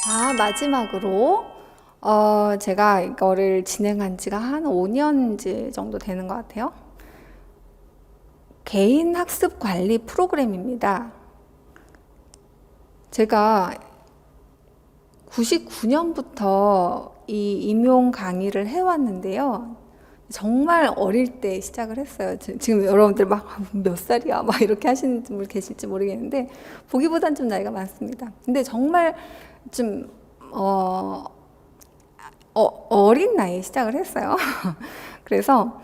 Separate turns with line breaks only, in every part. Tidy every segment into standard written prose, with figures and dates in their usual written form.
자, 마지막으로 제가 이거를 진행한 지가 한 5년 정도 되는 것 같아요. 개인 학습 관리 프로그램입니다. 제가 99년부터 이 임용 강의를 해왔는데요. 정말 어릴 때 시작을 했어요. 지금 여러분들 막 몇 살이야? 막 이렇게 하시는 분 계실지 모르겠는데, 보기보단 좀 나이가 많습니다. 근데 정말 좀, 어린 나이에 시작을 했어요. 그래서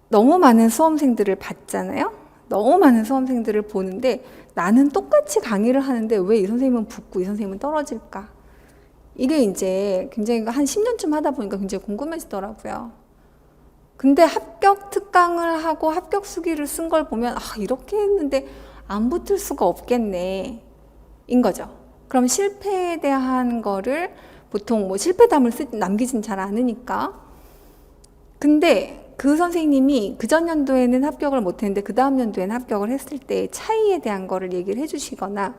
너무 많은 수험생들을 봤잖아요. 너무 많은 수험생들을 보는데 나는 똑같이 강의를 하는데 왜 이 선생님은 붙고 이 선생님은 떨어질까? 이게 이제 굉장히 한 10년쯤 하다 보니까 굉장히 궁금해지더라고요. 근데 합격 특강을 하고 합격 수기를 쓴 걸 보면 이렇게 했는데 안 붙을 수가 없겠네 인 거죠. 그럼 실패에 대한 거를 보통 뭐 실패담을 남기진 잘 않으니까. 근데 그 선생님이 그전 연도에는 합격을 못했는데 그 다음 연도에는 합격을 했을 때 차이에 대한 거를 얘기를 해주시거나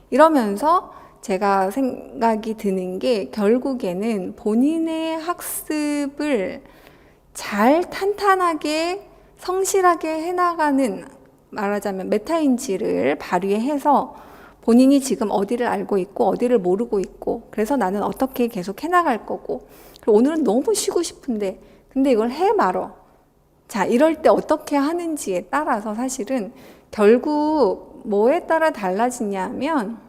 이러면서 제가 생각이 드는 게 결국에는 본인의 학습을 잘 탄탄하게 성실하게 해나가는, 말하자면 메타인지를 발휘해서 본인이 지금 어디를 알고 있고 어디를 모르고 있고, 그래서 나는 어떻게 계속 해나갈 거고, 그리고 오늘은 너무 쉬고 싶은데 근데 이걸 해 말어. 자, 이럴 때 어떻게 하는지에 따라서 사실은 결국 뭐에 따라 달라지냐면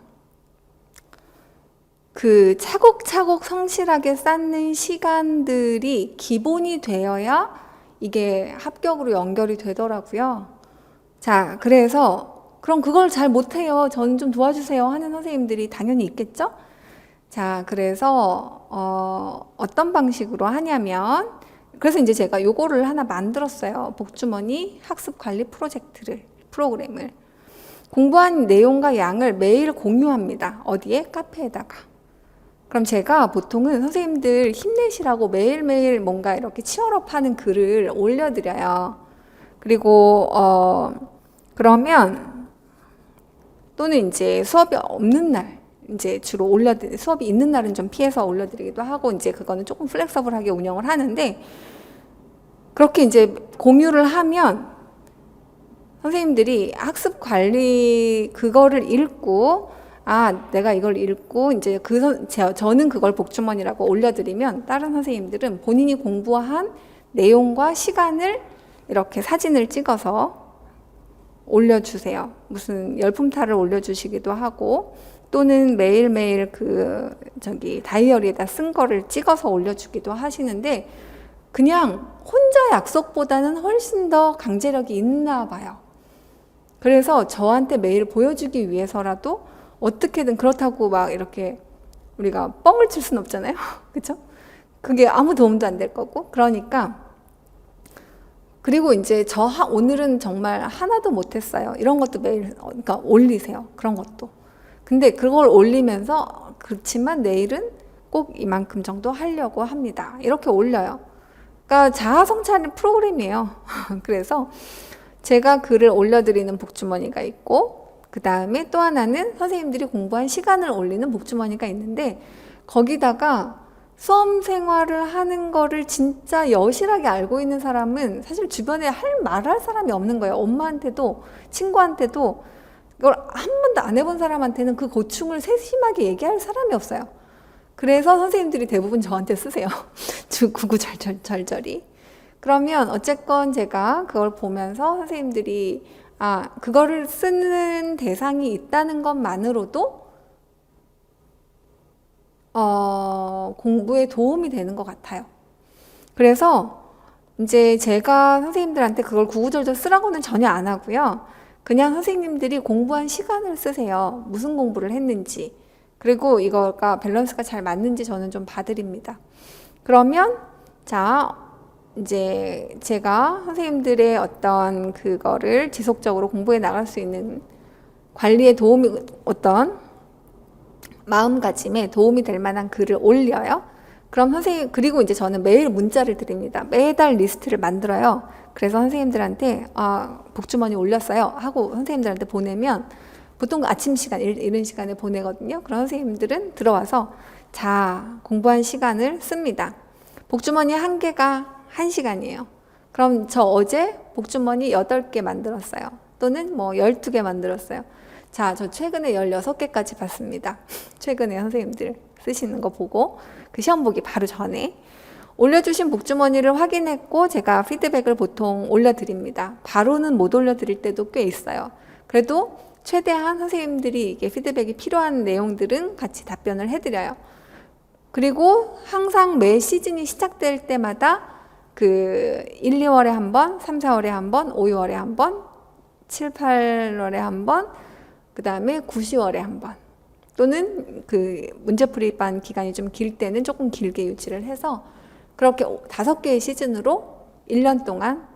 그 차곡차곡 성실하게 쌓는 시간들이 기본이 되어야 이게 합격으로 연결이 되더라고요. 자, 그래서 그럼 그걸 잘 못해요. 저는 좀 도와주세요 하는 선생님들이 당연히 있겠죠? 자, 그래서 어떤 방식으로 하냐면, 그래서 이제 제가 요거를 하나 만들었어요. 복주머니 학습 관리 프로그램을. 공부한 내용과 양을 매일 공유합니다. 어디에? 카페에다가. 그럼 제가 보통은 선생님들 힘내시라고 매일매일 뭔가 이렇게 치얼업 하는 글을 올려드려요. 그리고 그러면 또는 이제 수업이 없는 날, 이제 주로 수업이 있는 날은 좀 피해서 올려드리기도 하고, 이제 그거는 조금 플렉서블하게 운영을 하는데, 그렇게 이제 공유를 하면 선생님들이 학습 관리 그거를 읽고, 내가 이걸 읽고 이제 저는 그걸 복주머니라고 올려드리면 다른 선생님들은 본인이 공부한 내용과 시간을 이렇게 사진을 찍어서 올려주세요. 무슨 열품탈을 올려주시기도 하고, 또는 매일매일 다이어리에다 쓴 거를 찍어서 올려주기도 하시는데, 그냥 혼자 약속보다는 훨씬 더 강제력이 있나 봐요. 그래서 저한테 매일 보여주기 위해서라도 어떻게든, 그렇다고 막 이렇게 우리가 뻥을 칠 수는 없잖아요. 그쵸? 그게 아무 도움도 안 될 거고. 그러니까, 그리고 이제 오늘은 정말 하나도 못했어요. 이런 것도 매일, 그러니까 올리세요. 그런 것도. 근데 그걸 올리면서, 그렇지만 내일은 꼭 이만큼 정도 하려고 합니다. 이렇게 올려요. 그러니까 자아성찰 프로그램이에요. 그래서 제가 글을 올려드리는 복주머니가 있고, 그 다음에 또 하나는 선생님들이 공부한 시간을 올리는 복주머니가 있는데, 거기다가 수험 생활을 하는 거를 진짜 여실하게 알고 있는 사람은 사실 주변에 말할 사람이 없는 거예요. 엄마한테도 친구한테도. 이걸 한 번도 안 해본 사람한테는 그 고충을 세심하게 얘기할 사람이 없어요. 그래서 선생님들이 대부분 저한테 쓰세요. 구구절절이. 그러면 어쨌건 제가 그걸 보면서 선생님들이 그거를 쓰는 대상이 있다는 것만으로도 공부에 도움이 되는 것 같아요. 그래서 이제 제가 선생님들한테 그걸 구구절절 쓰라고는 전혀 안 하고요. 그냥 선생님들이 공부한 시간을 쓰세요. 무슨 공부를 했는지. 그리고 이거가 밸런스가 잘 맞는지 저는 좀 봐드립니다. 그러면 이제 제가 선생님들의 어떤 그거를 지속적으로 공부해 나갈 수 있는 관리에 어떤 마음가짐에 도움이 될 만한 글을 올려요. 그럼 그리고 이제 저는 매일 문자를 드립니다. 매달 리스트를 만들어요. 그래서 선생님들한테 복주머니 올렸어요 하고 선생님들한테 보내면 보통 아침 시간 이런 시간에 보내거든요. 그런 선생님들은 들어와서 자, 공부한 시간을 씁니다. 복주머니 한 개가 1시간이에요. 그럼 저 어제 복주머니 8개 만들었어요. 또는 뭐 12개 만들었어요. 자, 저 최근에 16개까지 봤습니다. 최근에 선생님들 쓰시는 거 보고 그 시험 보기 바로 전에 올려주신 복주머니를 확인했고 제가 피드백을 보통 올려드립니다. 바로는 못 올려드릴 때도 꽤 있어요. 그래도 최대한 선생님들이 이게 피드백이 필요한 내용들은 같이 답변을 해드려요. 그리고 항상 매 시즌이 시작될 때마다 그 1, 2월에 한 번, 3, 4월에 한 번, 5, 6월에 한 번, 7, 8월에 한 번, 그 다음에 9, 10월에 한 번, 또는 그 문제풀이반 기간이 좀 길 때는 조금 길게 유지를 해서 그렇게 5개의 시즌으로 1년 동안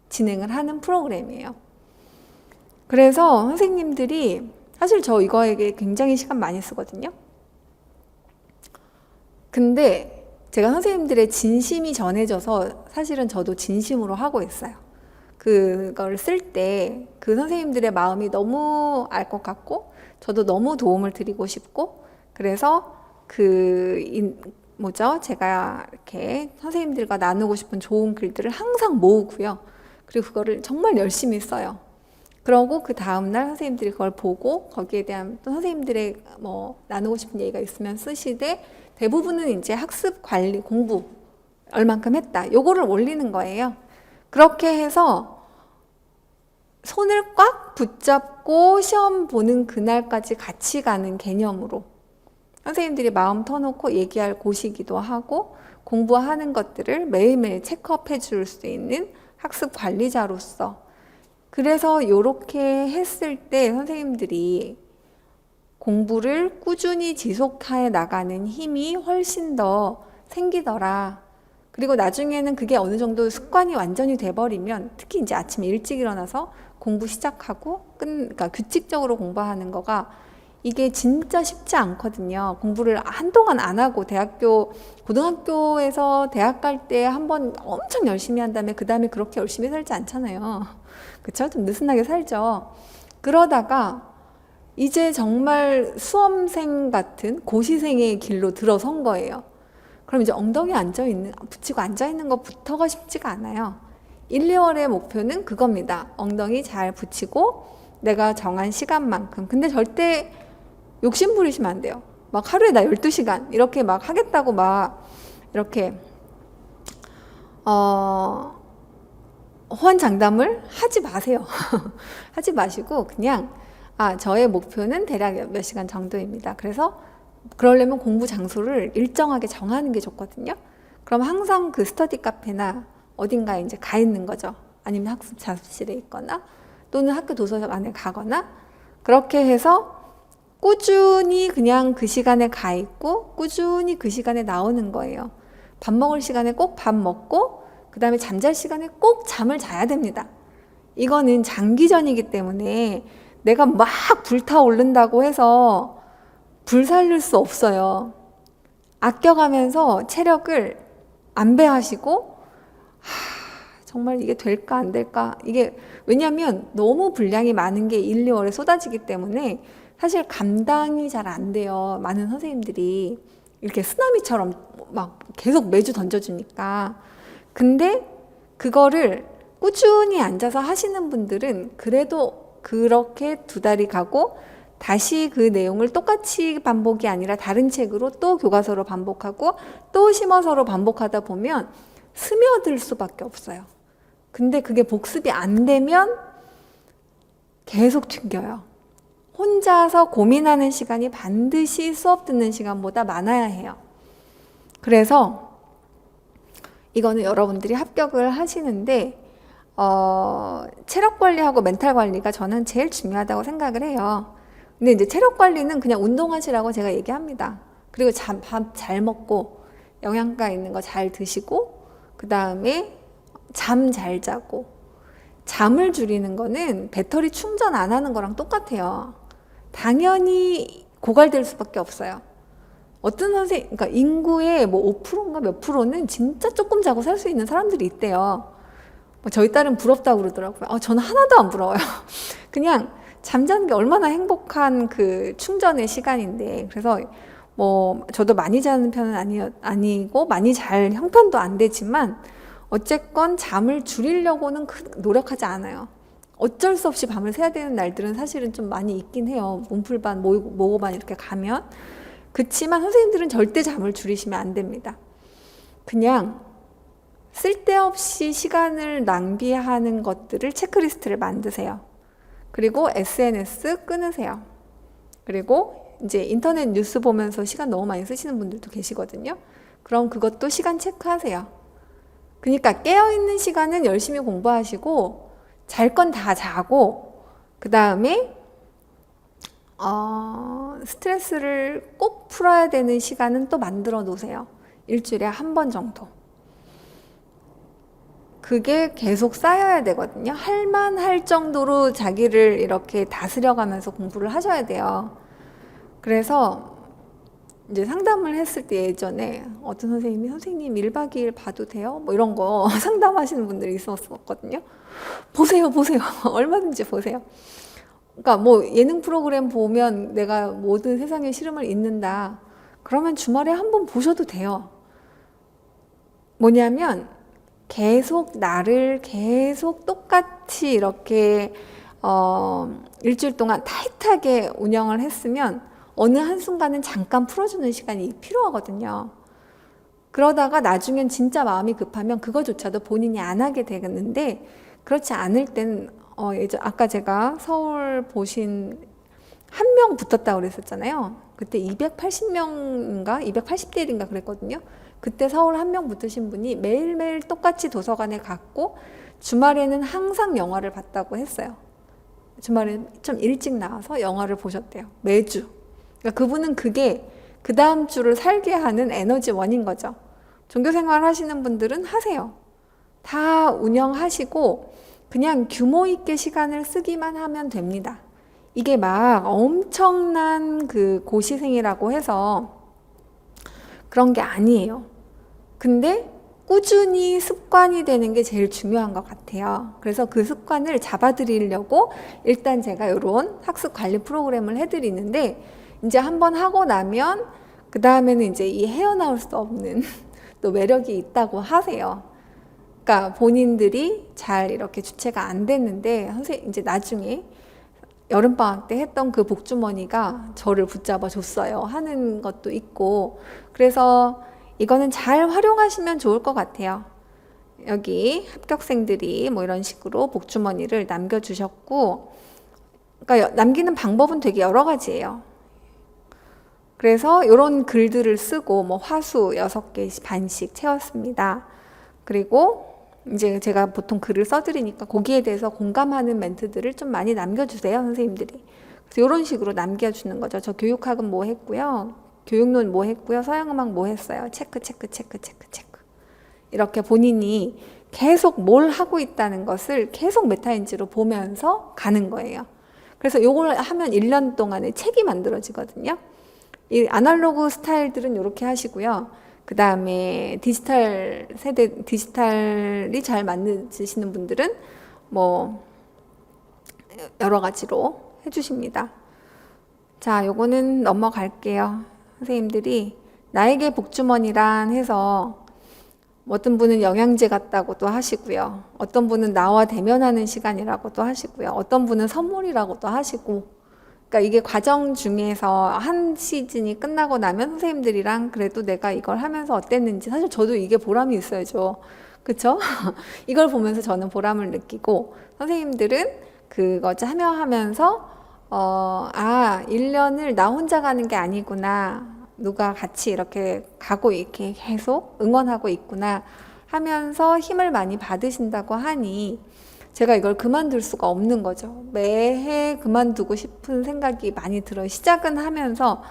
진행을 하는 프로그램이에요. 그래서 선생님들이 사실 저 이거에게 굉장히 시간 많이 쓰거든요. 근데 제가 선생님들의 진심이 전해져서 사실은 저도 진심으로 하고 있어요. 그걸 쓸 때 그 선생님들의 마음이 너무 알 것 같고 저도 너무 도움을 드리고 싶고 그래서 제가 이렇게 선생님들과 나누고 싶은 좋은 글들을 항상 모으고요. 그리고 그거를 정말 열심히 써요. 그러고 그 다음날 선생님들이 그걸 보고 거기에 대한 또 선생님들의 뭐 나누고 싶은 얘기가 있으면 쓰시되 대부분은 이제 학습 관리 공부 얼만큼 했다 요거를 올리는 거예요. 그렇게 해서 손을 꽉 붙잡고 시험 보는 그날까지 같이 가는 개념으로 선생님들이 마음 터놓고 얘기할 곳이기도 하고 공부하는 것들을 매일매일 체크업해 줄 수 있는 학습 관리자로서 그래서 이렇게 했을 때 선생님들이 공부를 꾸준히 지속해 나가는 힘이 훨씬 더 생기더라. 그리고 나중에는 그게 어느 정도 습관이 완전히 돼버리면 특히 이제 아침에 일찍 일어나서 공부 시작하고 그러니까 규칙적으로 공부하는 거가 이게 진짜 쉽지 않거든요. 공부를 한동안 안 하고 고등학교에서 대학 갈 때 한번 엄청 열심히 한 다음에 그 다음에 그렇게 열심히 살지 않잖아요. 그쵸? 좀 느슨하게 살죠. 그러다가 이제 정말 수험생 같은 고시생의 길로 들어선 거예요. 그럼 이제 엉덩이 붙이고 앉아있는 것부터가 쉽지가 않아요. 1, 2월의 목표는 그겁니다. 엉덩이 잘 붙이고 내가 정한 시간만큼. 근데 절대 욕심 부리시면 안 돼요. 막 하루에 나 12시간 이렇게 막 하겠다고 막 이렇게 호언장담을 하지 마세요. 하지 마시고 그냥 저의 목표는 대략 몇 시간 정도입니다. 그래서 그러려면 공부 장소를 일정하게 정하는 게 좋거든요. 그럼 항상 그 스터디 카페나 어딘가에 이제 가 있는 거죠. 아니면 학습 자습실에 있거나 또는 학교 도서관에 가거나 그렇게 해서 꾸준히 그냥 그 시간에 가 있고 꾸준히 그 시간에 나오는 거예요. 밥 먹을 시간에 꼭 밥 먹고 그 다음에 잠잘 시간에 꼭 잠을 자야 됩니다. 이거는 장기전이기 때문에 내가 막 불타오른다고 해서 불살릴 수 없어요. 아껴가면서 체력을 안배하시고 정말 이게 될까 안 될까 이게 왜냐하면 너무 분량이 많은 게 1, 2월에 쏟아지기 때문에 사실 감당이 잘 안 돼요. 많은 선생님들이 이렇게 쓰나미처럼 막 계속 매주 던져주니까. 근데 그거를 꾸준히 앉아서 하시는 분들은 그래도 그렇게 2달이 가고 다시 그 내용을 똑같이 반복이 아니라 다른 책으로 또 교과서로 반복하고 또 심어서로 반복하다 보면 스며들 수밖에 없어요. 근데 그게 복습이 안 되면 계속 튕겨요. 혼자서 고민하는 시간이 반드시 수업 듣는 시간보다 많아야 해요. 그래서 이거는 여러분들이 합격을 하시는데 체력 관리하고 멘탈 관리가 저는 제일 중요하다고 생각을 해요. 근데 이제 체력 관리는 그냥 운동하시라고 제가 얘기합니다. 그리고 밥 잘 먹고 영양가 있는 거 잘 드시고 그 다음에 잠 잘 자고 잠을 줄이는 거는 배터리 충전 안 하는 거랑 똑같아요. 당연히 고갈될 수밖에 없어요. 어떤 그러니까 인구의 뭐 5%인가 몇 프로는 진짜 조금 자고 살 수 있는 사람들이 있대요. 저희 딸은 부럽다고 그러더라고요. 저는 하나도 안 부러워요. 그냥 잠자는 게 얼마나 행복한 그 충전의 시간인데. 그래서 뭐 저도 많이 자는 편은 아니고 많이 잘 형편도 안 되지만 어쨌건 잠을 줄이려고는 노력하지 않아요. 어쩔 수 없이 밤을 새야 되는 날들은 사실은 좀 많이 있긴 해요. 문풀반, 모고반 이렇게 가면. 그치만 선생님들은 절대 잠을 줄이시면 안 됩니다. 그냥 쓸데없이 시간을 낭비하는 것들을 체크리스트를 만드세요. 그리고 SNS 끊으세요. 그리고 이제 인터넷 뉴스 보면서 시간 너무 많이 쓰시는 분들도 계시거든요. 그럼 그것도 시간 체크하세요. 그러니까 깨어있는 시간은 열심히 공부하시고 잘 건 다 자고 그 다음에 스트레스를 꼭 풀어야 되는 시간은 또 만들어 놓으세요. 일주일에 한 번 정도. 그게 계속 쌓여야 되거든요. 할만할 정도로 자기를 이렇게 다스려가면서 공부를 하셔야 돼요. 그래서 이제 상담을 했을 때 예전에 어떤 선생님이 선생님 1박 2일 봐도 돼요? 뭐 이런 거 상담하시는 분들이 있었거든요. 보세요. 얼마든지 보세요. 그러니까 뭐 예능 프로그램 보면 내가 모든 세상의 시름을 잊는다. 그러면 주말에 한번 보셔도 돼요. 뭐냐면 계속 나를 계속 똑같이 이렇게 일주일 동안 타이트하게 운영을 했으면 어느 한순간은 잠깐 풀어주는 시간이 필요하거든요. 그러다가 나중엔 진짜 마음이 급하면 그거조차도 본인이 안 하게 되겠는데 그렇지 않을 땐 아까 제가 서울 보신 한 명 붙었다고 그랬었잖아요. 그때 280명인가 280대 1인가 그랬거든요. 그때 서울 한 명 붙으신 분이 매일매일 똑같이 도서관에 갔고 주말에는 항상 영화를 봤다고 했어요. 주말에 좀 일찍 나와서 영화를 보셨대요. 매주. 그러니까 그분은 그게 그 다음 주를 살게 하는 에너지원인 거죠. 종교생활 하시는 분들은 하세요. 다 운영하시고 그냥 규모 있게 시간을 쓰기만 하면 됩니다. 이게 막 엄청난 그 고시생이라고 해서 그런 게 아니에요. 근데 꾸준히 습관이 되는 게 제일 중요한 것 같아요. 그래서 그 습관을 잡아드리려고 일단 제가 이런 학습 관리 프로그램을 해드리는데 이제 한번 하고 나면 그 다음에는 이제 이 헤어나올 수 없는 또 매력이 있다고 하세요. 그러니까 본인들이 잘 이렇게 주체가 안 됐는데 선생님 이제 나중에 여름방학 때 했던 그 복주머니가 저를 붙잡아 줬어요 하는 것도 있고 그래서 이거는 잘 활용하시면 좋을 것 같아요. 여기 합격생들이 뭐 이런 식으로 복주머니를 남겨주셨고 그러니까 남기는 방법은 되게 여러 가지예요. 그래서 이런 글들을 쓰고 뭐 화수 6개 반씩 채웠습니다. 그리고 이제 제가 보통 글을 써드리니까 거기에 대해서 공감하는 멘트들을 좀 많이 남겨주세요, 선생님들이. 그래서 이런 식으로 남겨주는 거죠. 저 교육학은 뭐 했고요. 교육론 뭐 했고요. 서양음악 뭐 했어요. 체크. 이렇게 본인이 계속 뭘 하고 있다는 것을 계속 메타인지로 보면서 가는 거예요. 그래서 요걸 하면 1년 동안에 책이 만들어지거든요. 이 아날로그 스타일들은 이렇게 하시고요. 그 다음에 디지털 세대, 디지털이 잘 만드시는 분들은 뭐 여러 가지로 해주십니다. 자, 요거는 넘어갈게요. 선생님들이 나에게 복주머니란 해서 어떤 분은 영양제 같다고도 하시고요. 어떤 분은 나와 대면하는 시간이라고도 하시고요. 어떤 분은 선물이라고도 하시고 그러니까 이게 과정 중에서 한 시즌이 끝나고 나면 선생님들이랑 그래도 내가 이걸 하면서 어땠는지 사실 저도 이게 보람이 있어야죠. 그쵸? 이걸 보면서 저는 보람을 느끼고 선생님들은 그거 참여하면서 1년을 나 혼자 가는 게 아니구나. 누가 같이 이렇게 가고 이렇게 계속 응원하고 있구나 하면서 힘을 많이 받으신다고 하니 제가 이걸 그만둘 수가 없는 거죠. 매해 그만두고 싶은 생각이 많이 들어요. 시작은 하면서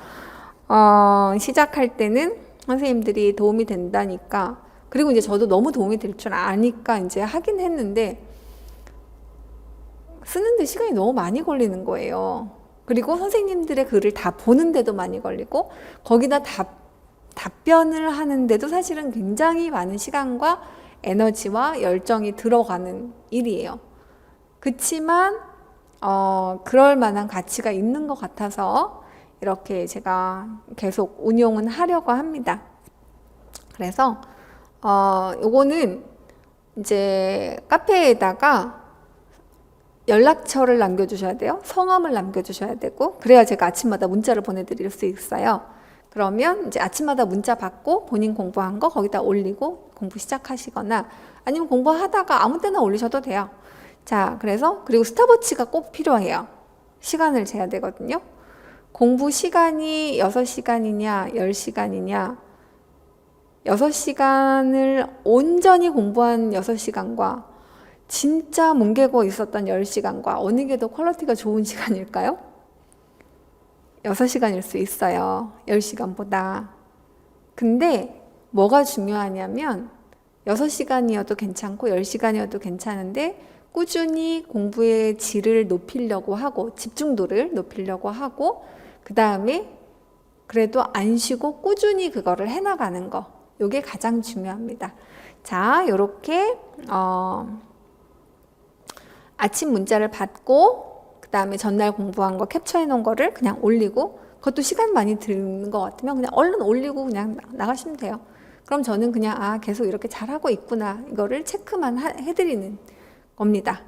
시작할 때는 선생님들이 도움이 된다니까 그리고 이제 저도 너무 도움이 될 줄 아니까 이제 하긴 했는데 쓰는데 시간이 너무 많이 걸리는 거예요. 그리고 선생님들의 글을 다 보는데도 많이 걸리고 거기다 답변을 하는데도 사실은 굉장히 많은 시간과 에너지와 열정이 들어가는 일이에요. 그치만 그럴 만한 가치가 있는 것 같아서 이렇게 제가 계속 운용은 하려고 합니다. 그래서 요거는 이제 카페에다가 연락처를 남겨주셔야 돼요. 성함을 남겨주셔야 되고, 그래야 제가 아침마다 문자를 보내드릴 수 있어요. 그러면 이제 아침마다 문자 받고 본인 공부한 거 거기다 올리고 공부 시작하시거나, 아니면 공부하다가 아무 때나 올리셔도 돼요. 자, 그리고 스탑워치가 꼭 필요해요. 시간을 재야 되거든요. 공부 시간이 6시간이냐 10시간이냐, 6시간을 온전히 공부한 6시간과 진짜 뭉개고 있었던 10시간과 어느 게 더 퀄리티가 좋은 시간일까요? 6시간일 수 있어요. 10시간보다. 근데 뭐가 중요하냐면 6시간이어도 괜찮고 10시간이어도 괜찮은데 꾸준히 공부의 질을 높이려고 하고 집중도를 높이려고 하고, 그 다음에 그래도 안 쉬고 꾸준히 그거를 해나가는 거, 요게 가장 중요합니다. 자, 요렇게 아침 문자를 받고 그 다음에 전날 공부한 거 캡처해 놓은 거를 그냥 올리고, 그것도 시간 많이 드는 것 같으면 그냥 얼른 올리고 그냥 나가시면 돼요. 그럼 저는 그냥 계속 이렇게 잘하고 있구나, 이거를 체크만 해드리는 겁니다.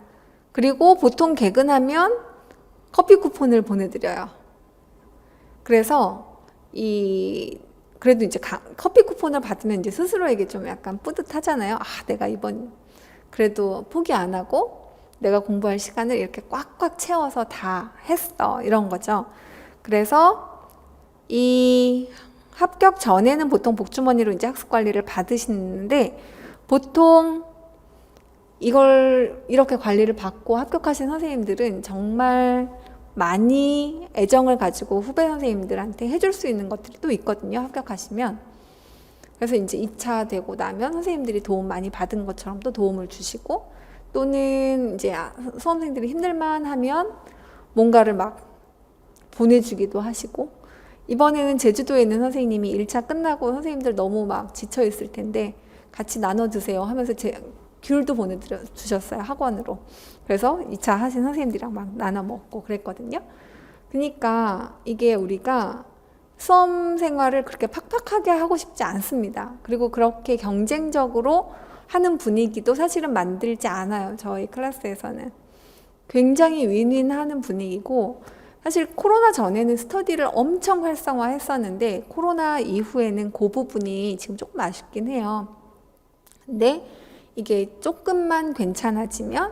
그리고 보통 개근하면 커피 쿠폰을 보내드려요. 그래서 그래도 이제 커피 쿠폰을 받으면 이제 스스로에게 좀 약간 뿌듯하잖아요. 내가 이번 그래도 포기 안 하고 내가 공부할 시간을 이렇게 꽉꽉 채워서 다 했어, 이런 거죠. 그래서 이 합격 전에는 보통 복주머니로 이제 학습 관리를 받으시는데, 보통 이걸 이렇게 관리를 받고 합격하신 선생님들은 정말 많이 애정을 가지고 후배 선생님들한테 해줄 수 있는 것들이 또 있거든요, 합격하시면. 그래서 이제 2차 되고 나면 선생님들이 도움 많이 받은 것처럼 또 도움을 주시고, 또는 이제 수험생들이 힘들만 하면 뭔가를 막 보내주기도 하시고, 이번에는 제주도에 있는 선생님이 1차 끝나고 선생님들 너무 막 지쳐 있을 텐데 같이 나눠 드세요 하면서 귤도 보내주셨어요, 학원으로. 그래서 2차 하신 선생님들이랑 막 나눠 먹고 그랬거든요. 그러니까 이게 우리가 수험 생활을 그렇게 팍팍하게 하고 싶지 않습니다. 그리고 그렇게 경쟁적으로 하는 분위기도 사실은 만들지 않아요, 저희 클래스에서는. 굉장히 윈윈하는 분위기고, 사실 코로나 전에는 스터디를 엄청 활성화했었는데 코로나 이후에는 그 부분이 지금 조금 아쉽긴 해요. 근데 이게 조금만 괜찮아지면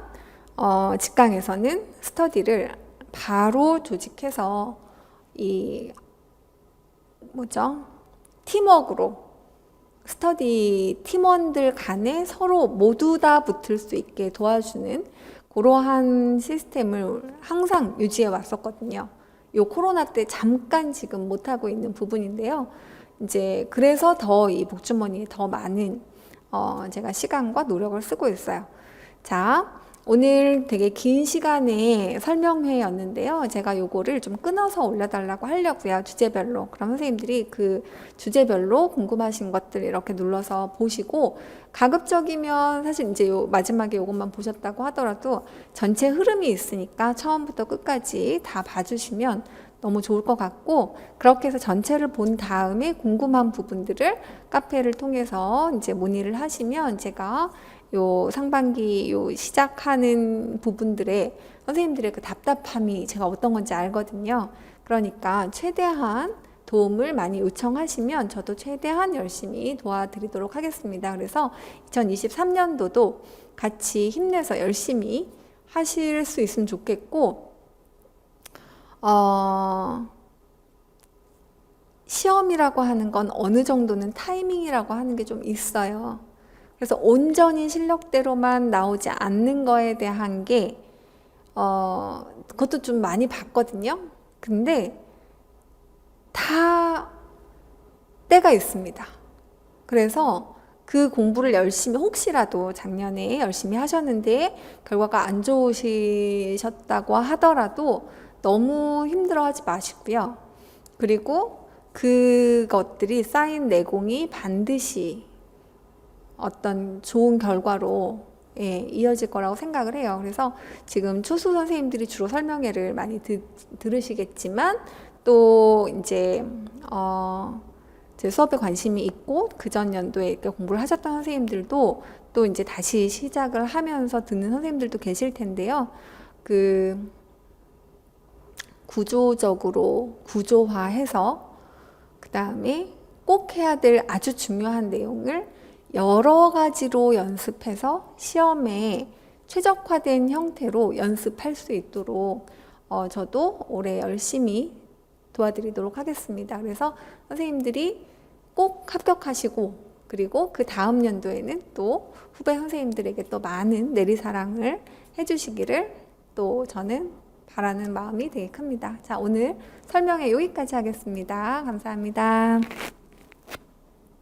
직강에서는 스터디를 바로 조직해서 팀워크로 스터디 팀원들 간에 서로 모두 다 붙을 수 있게 도와주는 그러한 시스템을 항상 유지해 왔었거든요. 요 코로나 때 잠깐 지금 못하고 있는 부분인데요. 이제 그래서 더 이 복주머니에 더 많은 제가 시간과 노력을 쓰고 있어요. 자, 오늘 되게 긴 시간에 설명회였는데요. 제가 요거를 좀 끊어서 올려달라고 하려고요, 주제별로. 그럼 선생님들이 그 주제별로 궁금하신 것들 이렇게 눌러서 보시고, 가급적이면 사실 이제 요 마지막에 요것만 보셨다고 하더라도 전체 흐름이 있으니까 처음부터 끝까지 다 봐주시면 너무 좋을 것 같고, 그렇게 해서 전체를 본 다음에 궁금한 부분들을 카페를 통해서 이제 문의를 하시면 제가 요 상반기 요 시작하는 부분들에 선생님들의 그 답답함이 제가 어떤 건지 알거든요. 그러니까 최대한 도움을 많이 요청하시면 저도 최대한 열심히 도와드리도록 하겠습니다. 그래서 2023년도도 같이 힘내서 열심히 하실 수 있으면 좋겠고, 시험이라고 하는 건 어느 정도는 타이밍이라고 하는 게 좀 있어요. 그래서 온전히 실력대로만 나오지 않는 거에 대한 게 그것도 좀 많이 봤거든요. 근데 다 때가 있습니다. 그래서 그 공부를 열심히, 혹시라도 작년에 열심히 하셨는데 결과가 안 좋으셨다고 하더라도 너무 힘들어하지 마시고요. 그리고 그것들이 쌓인 내공이 반드시 어떤 좋은 결과로 이어질 거라고 생각을 해요. 그래서 지금 초수 선생님들이 주로 설명회를 많이 들으시겠지만 또 이제 제 수업에 관심이 있고 그전 연도에 이렇게 공부를 하셨던 선생님들도 또 이제 다시 시작을 하면서 듣는 선생님들도 계실 텐데요. 그 구조적으로 구조화해서 그 다음에 꼭 해야 될 아주 중요한 내용을 여러 가지로 연습해서 시험에 최적화된 형태로 연습할 수 있도록 저도 올해 열심히 도와드리도록 하겠습니다. 그래서 선생님들이 꼭 합격하시고 그리고 그 다음 연도에는 또 후배 선생님들에게 또 많은 내리사랑을 해주시기를 또 저는 바라는 마음이 되게 큽니다. 자, 오늘 설명회 여기까지 하겠습니다. 감사합니다.